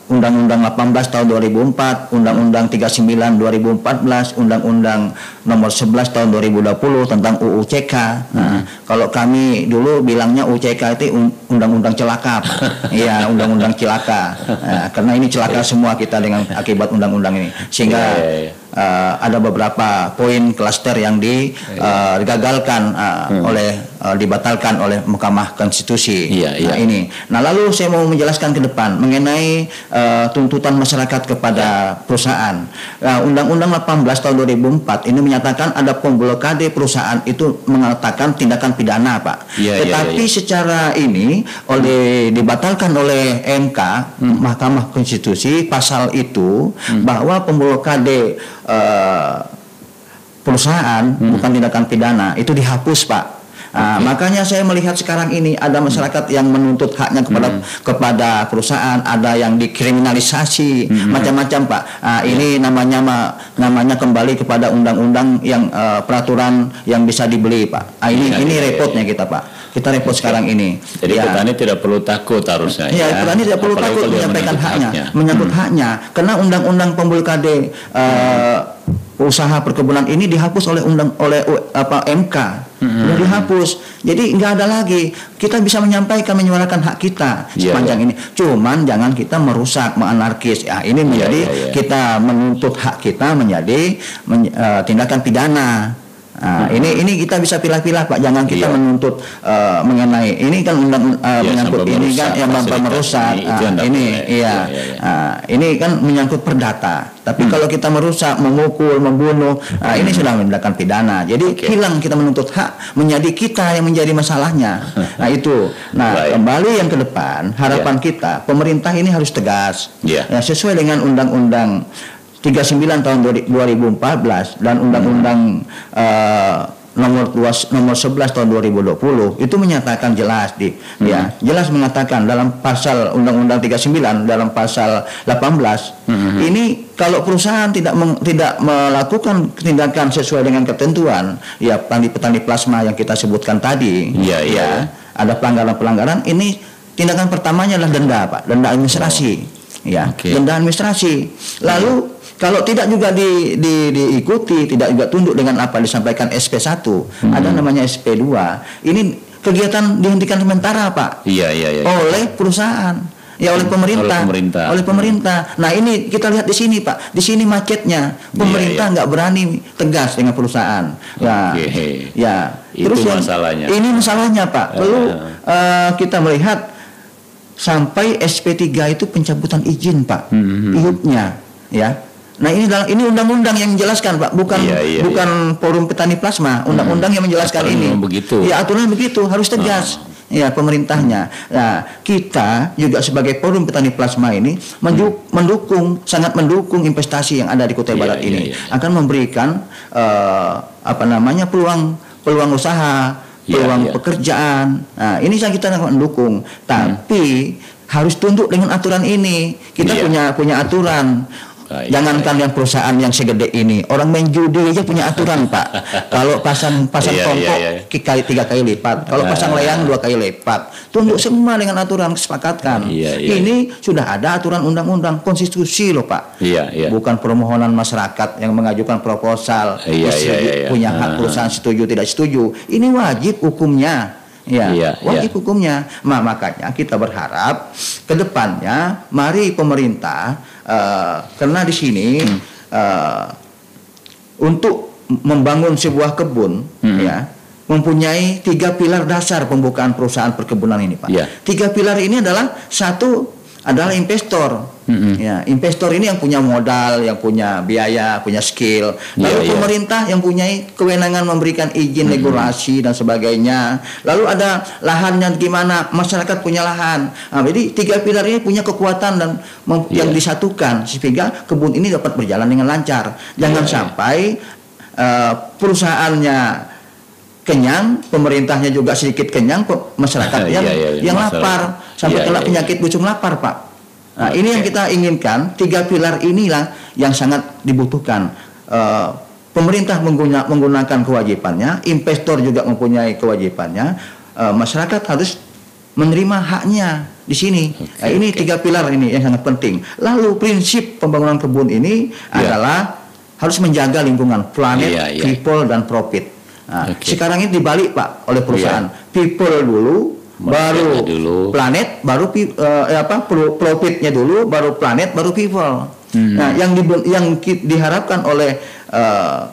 Undang-Undang 18 tahun 2004, Undang-Undang 39 2014, Undang-Undang nomor 11 tahun 2020 tentang UU-CK. Nah, kalau kami dulu bilangnya UU-CK itu undang-undang celaka. Iya, undang-undang celaka. Nah, karena ini celaka semua kita dengan akibat undang-undang ini. Sehingga ada beberapa poin klaster yang digagalkan dibatalkan oleh Mahkamah Konstitusi. Nah, ini. Nah, lalu saya mau menjelaskan ke depan mengenai tuntutan masyarakat kepada perusahaan. Undang-Undang 18 tahun 2004 ini menyatakan ada pemblokade perusahaan itu mengatakan tindakan pidana, Pak. Tetapi secara ini dibatalkan oleh MK, Mahkamah Konstitusi, pasal itu bahwa pemblokade perusahaan bukan tindakan pidana itu dihapus, Pak. Makanya saya melihat sekarang ini ada masyarakat yang menuntut haknya kepada perusahaan, ada yang dikriminalisasi, macam-macam, Pak. Ini namanya kembali kepada undang-undang yang peraturan yang bisa dibeli, Pak. Ini repotnya kita, Pak. Kita repot sekarang ini. Jadi petani tidak perlu takut harusnya. Ya, petani tidak perlu takut menyampaikan haknya, menyangkut haknya, karena undang-undang pemblokade usaha perkebunan ini dihapus oleh MK. Sudah dihapus. Jadi nggak ada lagi. Kita bisa menyampaikan, menyuarakan hak kita sepanjang ini. Cuman jangan kita merusak, menganarkis. Ya, ini menjadi kita menuntut hak kita menjadi tindakan pidana. Ini kita bisa pilah-pilah, Pak. Jangan kita menuntut mengenai ini kan menyangkut ini kan yang merusak. Ini kan menyangkut perdata. Tapi kalau kita merusak, memukul, membunuh, ini sudah tindakan pidana. Jadi hilang kita menuntut hak, menjadi kita yang menjadi masalahnya. Nah, itu. Nah, kembali yang ke depan, harapan kita pemerintah ini harus tegas. Ya, sesuai dengan Undang-Undang 39 tahun 2014 dan Undang-Undang nomor 11 tahun 2020 itu menyatakan jelas jelas mengatakan dalam pasal Undang-Undang 39 dalam pasal 18 ini kalau perusahaan tidak melakukan tindakan sesuai dengan ketentuan petani plasma yang kita sebutkan tadi ada pelanggaran ini tindakan pertamanya adalah denda, Pak, denda administrasi. Denda administrasi. Lalu kalau tidak juga diikuti, tidak juga tunduk dengan apa disampaikan SP1, ada namanya SP2. Ini kegiatan dihentikan sementara, Pak. Oleh perusahaan, oleh pemerintah. Nah, ini kita lihat di sini, Pak. Di sini macetnya. Pemerintah nggak berani tegas dengan perusahaan. Itu terus masalahnya. Ini masalahnya, Pak. Lalu kita melihat sampai SP3 itu pencabutan izin, Pak. IUP-nya, ya. Nah, ini undang-undang yang menjelaskan, Pak, bukan Forum Petani Plasma, undang-undang yang menjelaskan ini. Begitu. Ya, aturan begitu, harus tegas. Ya, pemerintahnya. Nah, kita juga sebagai Forum Petani Plasma ini sangat mendukung investasi yang ada di Kutai Barat ini. Akan memberikan peluang usaha, peluang pekerjaan. Nah, ini yang kita mendukung. Tapi harus tunduk dengan aturan ini. Kita punya aturan. Jangankan yang perusahaan yang segede ini, orang main judi aja punya aturan, Pak. Kalau pasang tongkok 3 kali lipat, kalau pasang layang 2 kali lipat. Tunduk semua dengan aturan kesepakatan. Ini sudah ada aturan undang-undang konstitusi loh, Pak. Bukan permohonan masyarakat yang mengajukan proposal punya hak perusahaan setuju tidak setuju. Ini wajib hukumnya. Wajib hukumnya. Makanya kita berharap ke depannya mari pemerintah karena di sini untuk membangun sebuah kebun mempunyai 3 pilar dasar pembukaan perusahaan perkebunan ini, Pak. 3 pilar ini adalah satu adalah investor. Investor ini yang punya modal, yang punya biaya, punya skill. Lalu pemerintah yang punya kewenangan memberikan izin regulasi dan sebagainya. Lalu ada lahannya gimana, masyarakat punya lahan. Nah, jadi 3 pilar ini punya kekuatan dan yang disatukan sehingga kebun ini dapat berjalan dengan lancar. Jangan sampai perusahaannya kenyang, pemerintahnya juga sedikit kenyang, masyarakat yang lapar sampai kena penyakit busung lapar, Pak. Nah, ini yang kita inginkan. 3 pilar inilah yang sangat dibutuhkan. Pemerintah menggunakan kewajibannya, investor juga mempunyai kewajibannya, masyarakat harus menerima haknya di sini. Ini 3 pilar ini yang sangat penting. Lalu prinsip pembangunan kebun ini adalah harus menjaga lingkungan, planet, people dan profit. Nah, sekarang ini dibalik, Pak, oleh perusahaan. People dulu, baru planet, baru profitnya dulu, baru planet, baru people. Nah, yang diharapkan oleh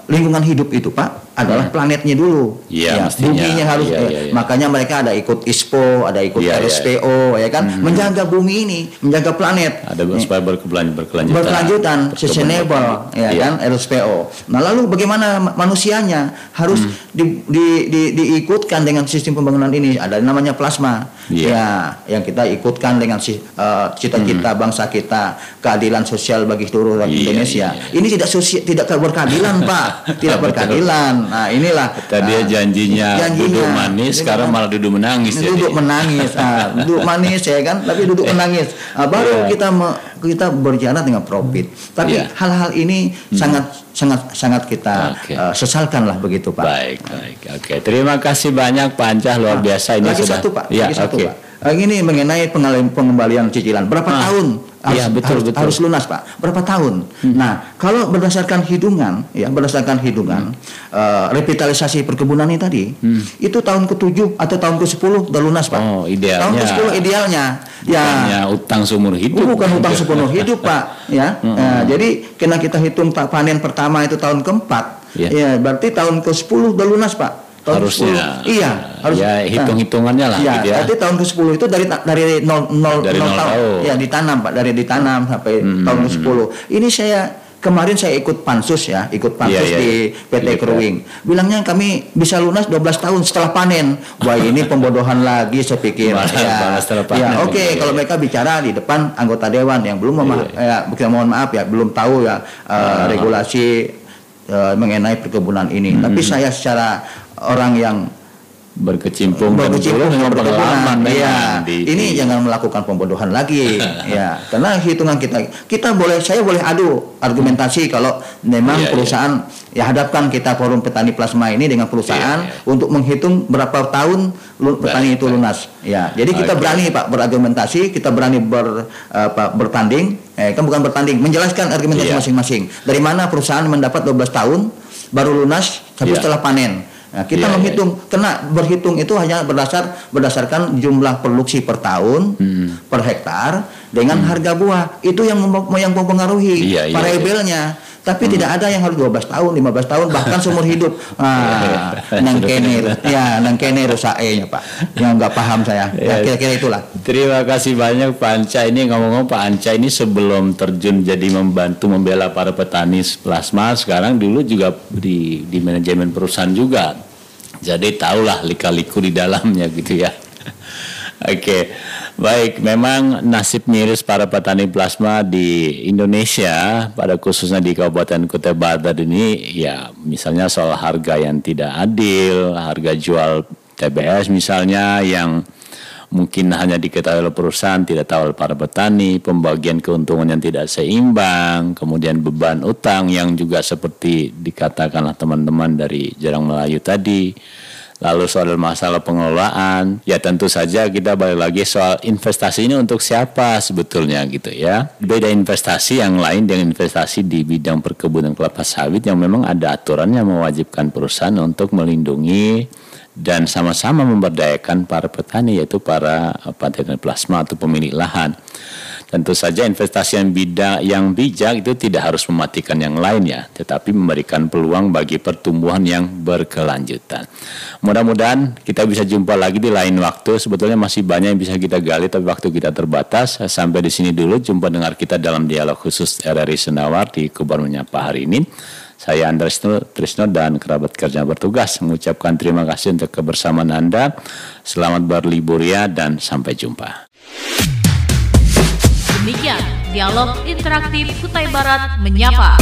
lingkungan hidup itu, Pak, adalah planetnya dulu. Buminya harus. Makanya mereka ada ikut ISPO, ada ikut RSPO, ya kan, menjaga bumi ini, menjaga planet. Ada supaya berkelanjutan, sustainable, kan, RSPO. Nah, lalu bagaimana manusianya harus diikutkan dengan sistem pembangunan ini. Ada namanya plasma, yang kita ikutkan dengan cita-cita bangsa kita, keadilan sosial bagi seluruh rakyat Indonesia. Ini tidak berkeadilan, Pak, tidak berkeadilan. Nah, inilah tadi janjinya duduk manis, sekarang malah duduk menangis. Duduk menangis, duduk manis ya kan, tapi duduk menangis. Baru kita berjalan dengan profit. Tapi hal-hal ini sangat kita sesalkan lah begitu, Pak. Baik. Oke. Terima kasih banyak Pak Ancah, luar biasa ini lagi sudah. Satu, Pak. Pak. Ini mengenai pengembalian cicilan. Berapa tahun harus lunas, Pak? Berapa tahun? Nah, kalau berdasarkan hitungan, revitalisasi perkebunan ini tadi, itu tahun ke-7 atau tahun ke-10 udah lunas, Pak. Oh, idealnya. Tahun ke-10 idealnya. Utang seumur hidup. Bukan utang seumur hidup, Pak. Jadi kena kita hitung panen pertama itu tahun ke-4. Berarti tahun ke-10 udah lunas, Pak. Harusnya. Harus. Hitung-hitungannya lah. Berarti tahun ke-10 itu dari 0 tahun. Ditanam, Pak, dari ditanam sampai tahun ke-10. Ini kemarin saya ikut pansus di PT Keruing. Bilangnya kami bisa lunas 12 tahun setelah panen. Wah, ini pembodohan lagi saya pikir. Kalau mereka bicara di depan anggota dewan yang belum mohon maaf belum tahu regulasi mengenai perkebunan ini. Tapi saya secara orang yang berkecimpung dengan pengalaman, ini jangan melakukan pembodohan lagi, karena hitungan saya boleh adu argumentasi kalau memang perusahaan hadapkan kita Forum Petani Plasma ini dengan perusahaan untuk menghitung berapa tahun petani itu lunas, jadi kita berani, Pak, berargumentasi, kita berani bertanding, kan bukan bertanding, menjelaskan argumentasi masing-masing, dari mana perusahaan mendapat 12 tahun baru lunas tapi setelah panen. Nah, kita berhitung itu hanya berdasarkan jumlah produksi per tahun, per hektar dengan harga buah. Itu yang mempengaruhi variabelnya. Tapi tidak ada yang harus 12 tahun, 15 tahun, bahkan seumur hidup. Nang kene rusae-nya Pak. Yang nggak paham saya. Ya, kira-kira itulah. Terima kasih banyak Pak Anca. Ini ngomong-ngomong Pak Anca ini sebelum terjun jadi membantu membela para petani plasma, sekarang dulu juga di manajemen perusahaan juga. Jadi tahulah lika-liku di dalamnya gitu ya. Oke, baik. Memang nasib miris para petani plasma di Indonesia, pada khususnya di Kabupaten Kutai Barat ini, ya misalnya soal harga yang tidak adil, harga jual TBS misalnya yang mungkin hanya diketahui oleh perusahaan, tidak tahu oleh para petani, pembagian keuntungan yang tidak seimbang, kemudian beban utang yang juga seperti dikatakanlah teman-teman dari Jarang Melayu tadi. Lalu soal masalah pengelolaan, ya tentu saja kita balik lagi soal investasi ini untuk siapa sebetulnya gitu ya. Beda investasi yang lain dengan investasi di bidang perkebunan kelapa sawit yang memang ada aturan yang mewajibkan perusahaan untuk melindungi dan sama-sama memberdayakan para petani, yaitu para petani plasma atau pemilik lahan. Tentu saja investasi yang bijak itu tidak harus mematikan yang lainnya, tetapi memberikan peluang bagi pertumbuhan yang berkelanjutan. Mudah-mudahan kita bisa jumpa lagi di lain waktu. Sebetulnya masih banyak yang bisa kita gali, tapi waktu kita terbatas. Sampai di sini dulu jumpa dengar kita dalam dialog khusus RRI Sendawar di Kubar Menyapa hari ini. Saya Andreas Trisno dan kerabat kerja bertugas mengucapkan terima kasih untuk kebersamaan Anda. Selamat berlibur ya dan sampai jumpa. Demikian dialog interaktif Kutai Barat Menyapa.